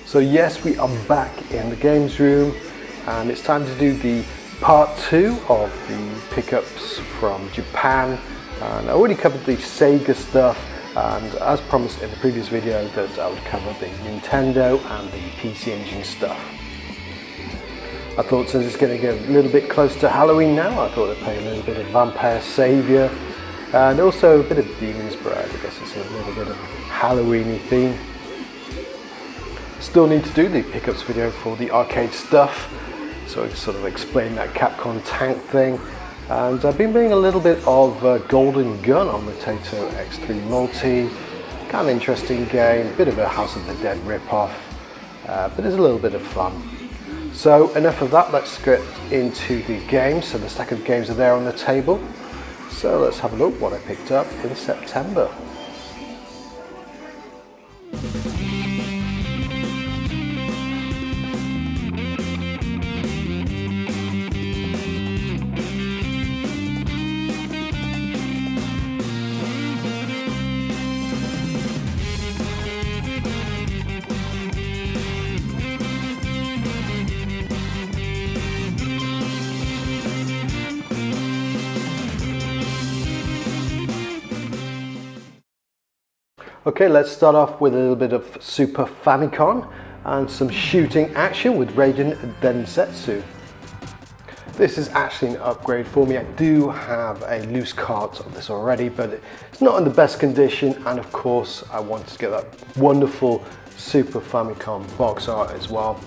So yes, we are back in the games room and it's time to do the part 2 of the pickups from Japan. And I already covered the Sega stuff, and as promised in the previous video that I would cover the Nintendo and the PC Engine stuff. I thought since it's going to get a little bit close to Halloween now, I thought I'd play a little bit of Vampire Savior and also a bit of Demon's Bride. I guess it's a little bit of Halloweeny theme. Still need to do the pickups video for the arcade stuff, so I sort of explain that Capcom tank thing. And I've been playing a little bit of Golden Gun on the Taito X3 Multi. Kind of interesting game, bit of a House of the Dead ripoff, but it's a little bit of fun. So enough of that, let's get into the games. So the stack of games are there on the table. So let's have a look what I picked up in September. Okay, let's start off with a little bit of Super Famicom and some shooting action with Raiden Densetsu. This is actually an upgrade for me. I do have a loose cart of this already, but it's not in the best condition, and of course I wanted to get that wonderful Super Famicom box art as well.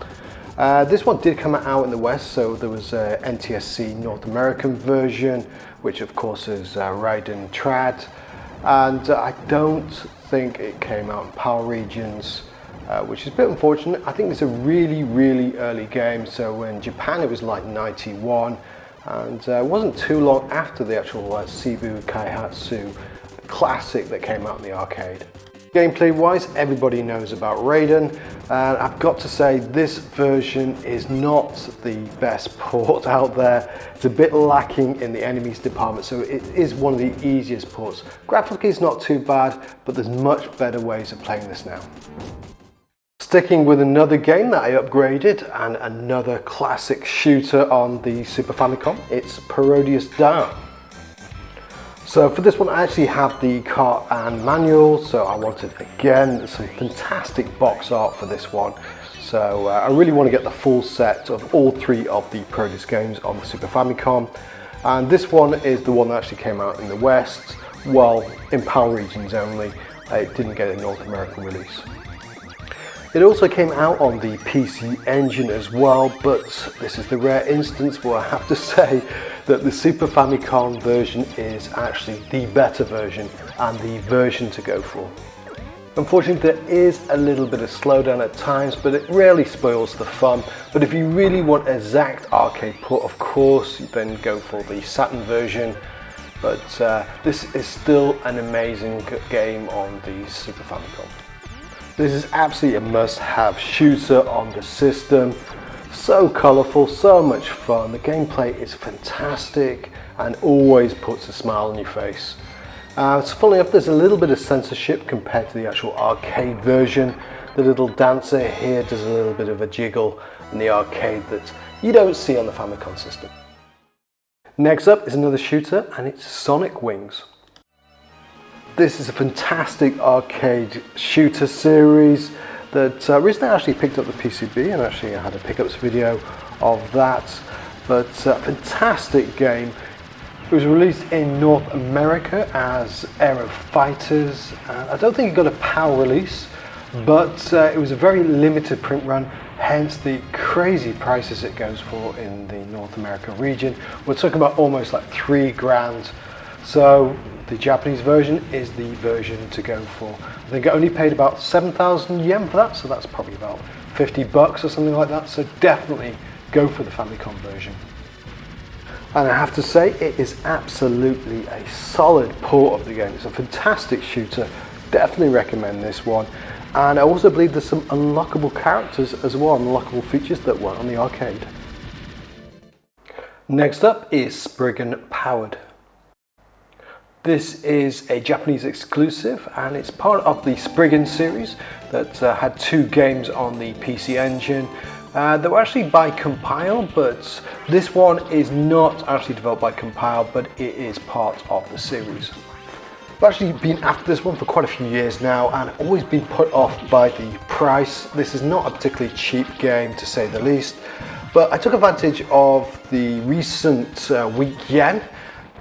This one did come out in the West, so there was a NTSC North American version, which of course is Raiden Trad, and I don't think it came out in PAL regions, which is a bit unfortunate. I think it's a really early game, so in Japan it was like 91, and it wasn't too long after the actual Shibu Kaihatsu classic that came out in the arcade. Gameplay wise, everybody knows about Raiden, and I've got to say this version is not the best port out there. It's a bit lacking in the enemies department, so it is one of the easiest ports. Graphically it's not too bad, but there's much better ways of playing this now. Sticking with another game that I upgraded and another classic shooter on the Super Famicom, it's Parodius Down. So for this one I actually have the cart and manual, so I wanted again some fantastic box art for this one. So I really want to get the full set of all 3 of the Parodius games on the Super Famicom, and this one is the one that actually came out in the West, well in PAL regions only. It didn't get a North American release. It also came out on the PC Engine as well, but this is the rare instance where I have to say that the Super Famicom version is actually the better version and the version to go for. Unfortunately, there is a little bit of slowdown at times, but it rarely spoils the fun. But if you really want exact arcade port, of course, then go for the Saturn version. But this is still an amazing game on the Super Famicom. This is absolutely a must-have shooter on the system. So colourful, so much fun. The gameplay is fantastic and always puts a smile on your face. So funnily enough, there's a little bit of censorship compared to the actual arcade version. The little dancer here does a little bit of a jiggle in the arcade that you don't see on the Famicom system. Next up is another shooter, and it's Sonic Wings. This is a fantastic arcade shooter series that recently I actually picked up the PCB, and actually I had a pickups video of that, but fantastic game. It was released in North America as Aero Fighters, and I don't think it got a PAL release, but it was a very limited print run, hence the crazy prices it goes for in the North America region. We're talking about almost like $3 grand. So the Japanese version is the version to go for. I think I only paid about 7,000 yen for that, so that's probably about 50 bucks or something like that. So definitely go for the Famicom version. And I have to say, it is absolutely a solid port of the game. It's a fantastic shooter. Definitely recommend this one. And I also believe there's some unlockable characters as well, unlockable features that weren't on the arcade. Next up is Spriggan Powered. This is a Japanese exclusive and it's part of the Spriggan series that had 2 games on the PC Engine. They were actually by Compile, but this one is not actually developed by Compile, but it is part of the series. I've actually been after this one for quite a few years now and always been put off by the price. This is not a particularly cheap game, to say the least, but I took advantage of the recent weak yen.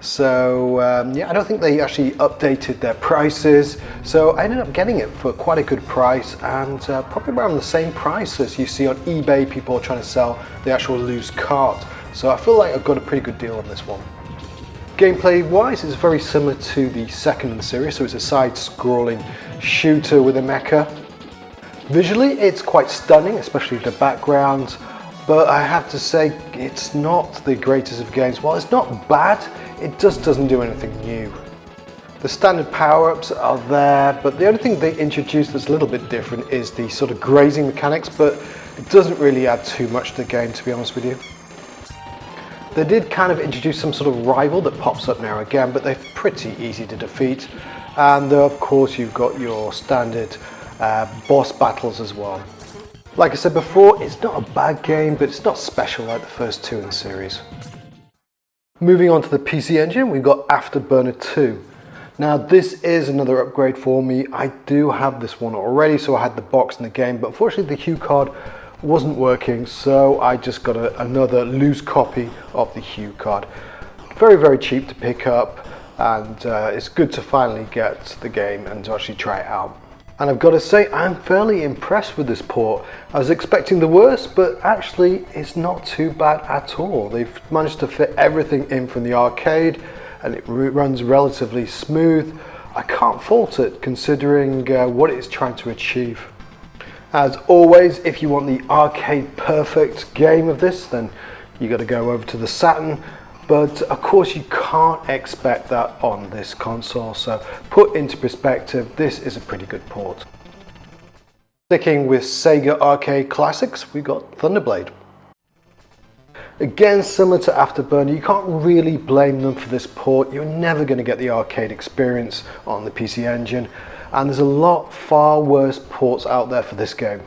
So yeah, I don't think they actually updated their prices, so I ended up getting it for quite a good price, and probably around the same price as you see on eBay. People are trying to sell the actual loose cart, so I feel like I've got a pretty good deal on this one. Gameplay wise, it's very similar to the second in the series, so it's a side-scrolling shooter with a mecha. Visually it's quite stunning, especially the background, but I have to say it's not the greatest of games. While it's not bad, it just doesn't do anything new. The standard power-ups are there, but the only thing they introduced that's a little bit different is the sort of grazing mechanics, but it doesn't really add too much to the game, to be honest with you. They did kind of introduce some sort of rival that pops up now and again, but they're pretty easy to defeat. And of course you've got your standard boss battles as well. Like I said before, it's not a bad game, but it's not special like the first 2 in the series. Moving on to the PC Engine, we've got Afterburner 2. Now this is another upgrade for me. I do have this one already, so I had the box and the game, but unfortunately the Hue card wasn't working, so I just got another loose copy of the Hue card. Very, very cheap to pick up, and it's good to finally get the game and to actually try it out. And I've got to say, I'm fairly impressed with this port. I was expecting the worst, but actually it's not too bad at all. They've managed to fit everything in from the arcade, and it runs relatively smooth. I can't fault it considering what it's trying to achieve. As always, if you want the arcade perfect game of this, then you got to go over to the Saturn. But of course you can't expect that on this console, so put into perspective, this is a pretty good port. Sticking with Sega arcade classics, we've got Thunderblade. Again, similar to Afterburner, you can't really blame them for this port. You're never going to get the arcade experience on the PC Engine, and there's a lot far worse ports out there for this game.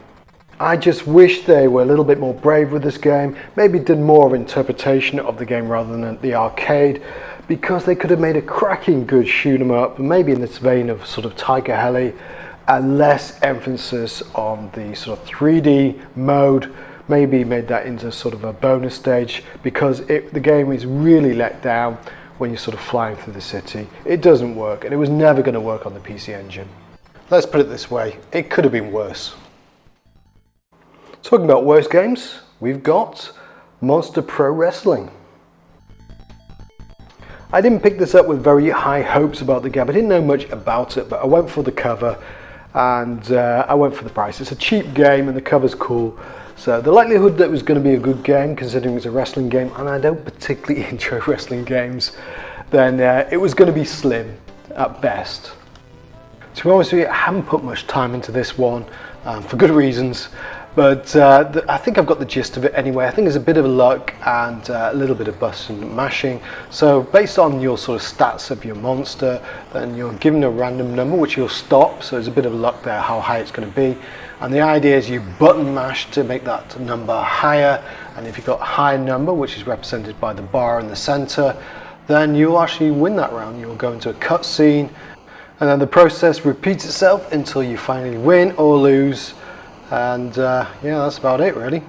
I just wish they were a little bit more brave with this game, maybe did more of interpretation of the game rather than the arcade, because they could have made a cracking good shoot 'em up, maybe in this vein of sort of Tiger Heli, and less emphasis on the sort of 3D mode, maybe made that into sort of a bonus stage, because the game is really let down when you're sort of flying through the city. It doesn't work, and it was never going to work on the PC Engine. Let's put it this way, it could have been worse. Talking about worse games, we've got Monster Pro Wrestling. I didn't pick this up with very high hopes about the game. I didn't know much about it, but I went for the cover and I went for the price. It's a cheap game and the cover's cool. So the likelihood that it was going to be a good game, considering it's a wrestling game, and I don't particularly enjoy wrestling games, then it was going to be slim at best. To be honest with you, I haven't put much time into this one for good reasons. But I think I've got the gist of it anyway. I think there's a bit of luck and a little bit of busting and mashing. So based on your sort of stats of your monster, then you're given a random number which you'll stop. So there's a bit of luck there how high it's going to be. And the idea is you button mash to make that number higher. And if you've got a high number, which is represented by the bar in the center, then you'll actually win that round. You'll go into a cutscene, and then the process repeats itself until you finally win or lose. And yeah, that's about it really.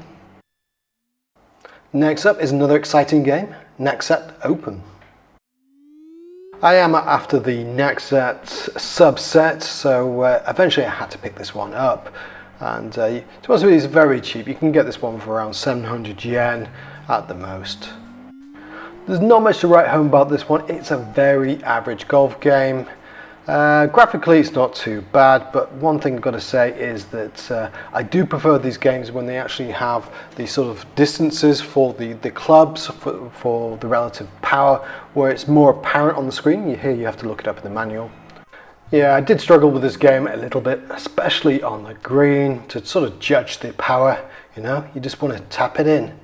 Next up is another exciting game, Naxat Open. I am after the Naxat subset, so eventually I had to pick this one up. And to be honest with you, it's very cheap. You can get this one for around 700 yen at the most. There's not much to write home about this one. It's a very average golf game. Graphically it's not too bad, but one thing I've got to say is that I do prefer these games when they actually have the sort of distances for the clubs, for the relative power, where it's more apparent on the screen. Here you have to look it up in the manual. Yeah, I did struggle with this game a little bit, especially on the green, to sort of judge the power. You know, you just want to tap it in,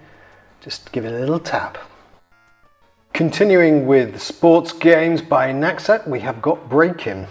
just give it a little tap. Continuing with sports games by Nexat, we have got Breaking.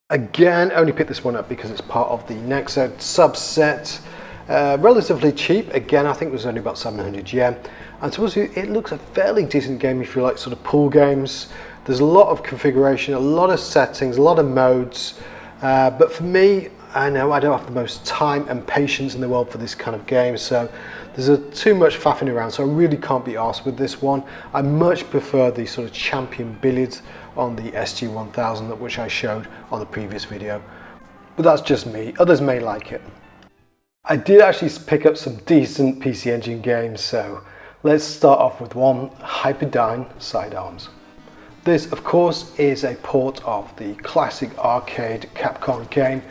Again, only picked this one up because it's part of the Nexat subset. Relatively cheap. Again, I think it was only about 700 yen. And to us, it looks a fairly decent game if you like sort of pool games. There's a lot of configuration, a lot of settings, a lot of modes. But for me, I know I don't have the most time and patience in the world for this kind of game, so there's too much faffing around, so I really can't be arsed with this one. I much prefer the sort of champion billiards on the SG-1000, which I showed on the previous video. But that's just me, others may like it. I did actually pick up some decent PC Engine games, so let's start off with one, Hyperdyne Sidearms. This, of course, is a port of the classic arcade Capcom game.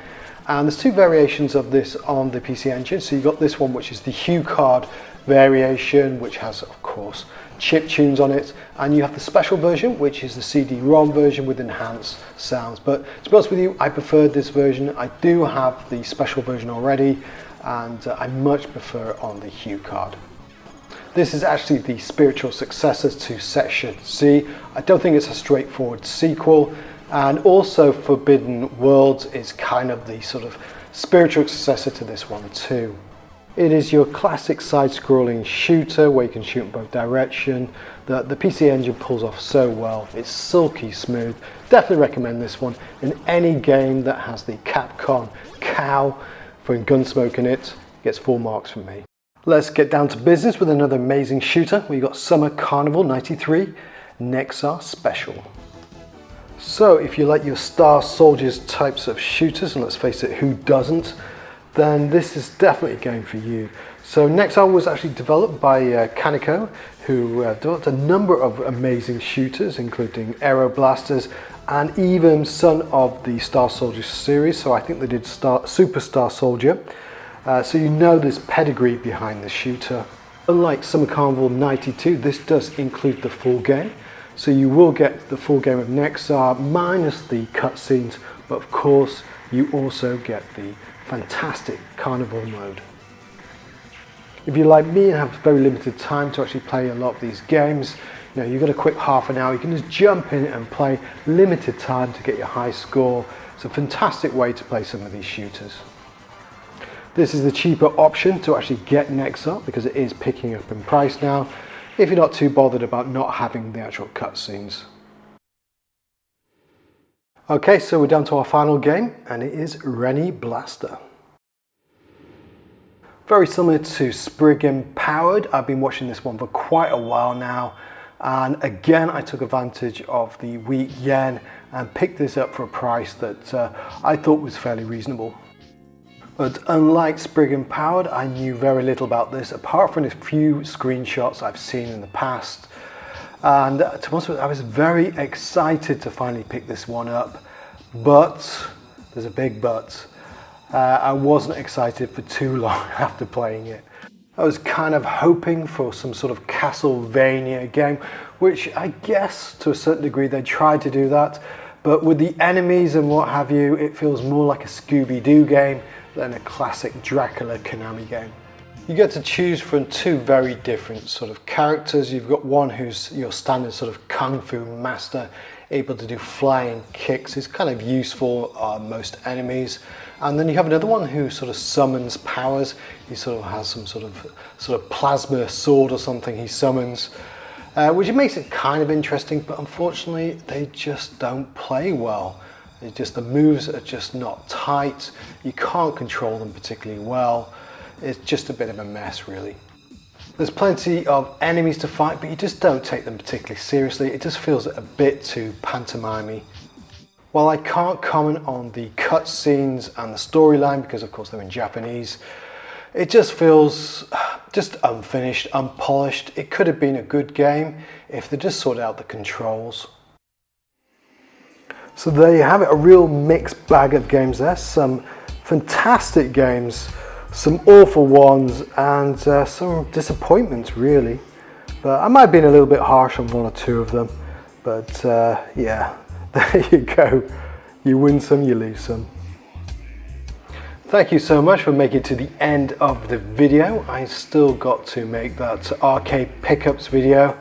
And there's two variations of this on the PC Engine. So you've got this one, which is the Hue card variation, which has, of course, chip tunes on it. And you have the special version, which is the CD-ROM version with enhanced sounds. But to be honest with you, I preferred this version. I do have the special version already, and I much prefer on the Hue card. This is actually the spiritual successor to Section C. I don't think it's a straightforward sequel. And also Forbidden Worlds is kind of the sort of spiritual successor to this one too. It is your classic side-scrolling shooter where you can shoot in both directions. The PC Engine pulls off so well. It's silky smooth. Definitely recommend this one. In any game that has the Capcom cow for Gunsmoke in it, gets 4 marks from me. Let's get down to business with another amazing shooter. We've got Summer Carnival 93 Nexar Special. So if you like your Star Soldiers types of shooters, and let's face it, who doesn't, then this is definitely a game for you. So Nexar was actually developed by Kaneko, who developed a number of amazing shooters, including Aero Blasters, and even some of the Star Soldier series. So I think they did Super Star Soldier. So you know there's pedigree behind the shooter. Unlike Summer Carnival 92, this does include the full game. So you will get the full game of Nexar minus the cutscenes, but of course you also get the fantastic Carnival mode. If you're like me and have very limited time to actually play a lot of these games, you know, you've got a quick half an hour, you can just jump in and play limited time to get your high score. It's a fantastic way to play some of these shooters. This is the cheaper option to actually get Nexar because it is picking up in price now, if you're not too bothered about not having the actual cutscenes. Okay, so we're down to our final game, and it is Rennie Blaster. Very similar to Spriggan Powered. I've been watching this one for quite a while now, and again I took advantage of the weak yen and picked this up for a price that I thought was fairly reasonable. But unlike Spriggan Powered, I knew very little about this, apart from a few screenshots I've seen in the past. And to be honest with you, I was very excited to finally pick this one up, but there's a big but. I wasn't excited for too long after playing it. I was kind of hoping for some sort of Castlevania game, which I guess to a certain degree they tried to do that, but with the enemies and what have you, it feels more like a Scooby-Doo game than a classic Dracula Konami game. You get to choose from two very different sort of characters. You've got one who's your standard sort of kung fu master, able to do flying kicks. It's kind of useful on most enemies. And then you have another one who sort of summons powers. He sort of has some sort of plasma sword or something he summons, which makes it kind of interesting, but unfortunately they just don't play well. The moves are just not tight. You can't control them particularly well. It's just a bit of a mess, really. There's plenty of enemies to fight, but you just don't take them particularly seriously. It just feels a bit too pantomime-y. While I can't comment on the cutscenes and the storyline, because of course they're in Japanese, it just feels just unfinished, unpolished. It could have been a good game if they just sorted out the controls. So there you have it, a real mixed bag of games there. Some fantastic games, some awful ones, and some disappointments really. But I might have been a little bit harsh on one or two of them. But yeah, there you go. You win some, you lose some. Thank you so much for making it to the end of the video. I still got to make that arcade pickups video.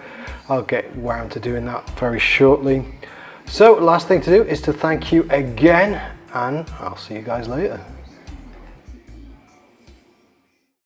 I'll get round to doing that very shortly. So last thing to do is to thank you again, and I'll see you guys later.